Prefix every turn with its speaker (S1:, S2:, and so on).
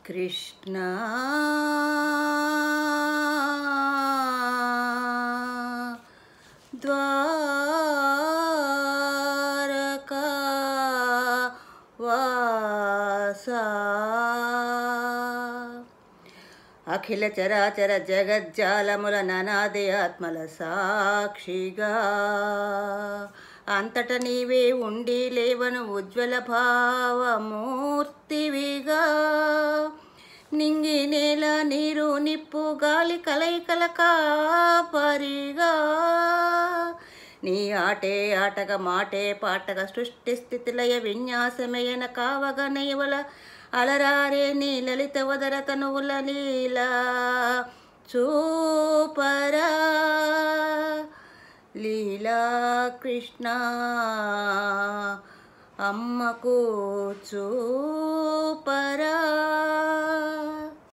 S1: కృష్ణ ద్వారకా వాసా అఖిల చరాచర జగజ్జాలముల ననాది ఆత్మల సాక్షిగా అంతట నీవే ఉండి లేవను ఉజ్వల భావమూర్తివిగా నింగి నేల నీరు నిప్పు గాలి కలయికల కాపరిగా నీ ఆటే ఆటగా మాటే పాటగా సృష్టి స్థితిలయ విన్యాసమయన కావగ నయవల అలరారే నీ లలిత వదర తనువుల లీలా చూపరా లీలా కృష్ణ అమ్మకు చూపరా.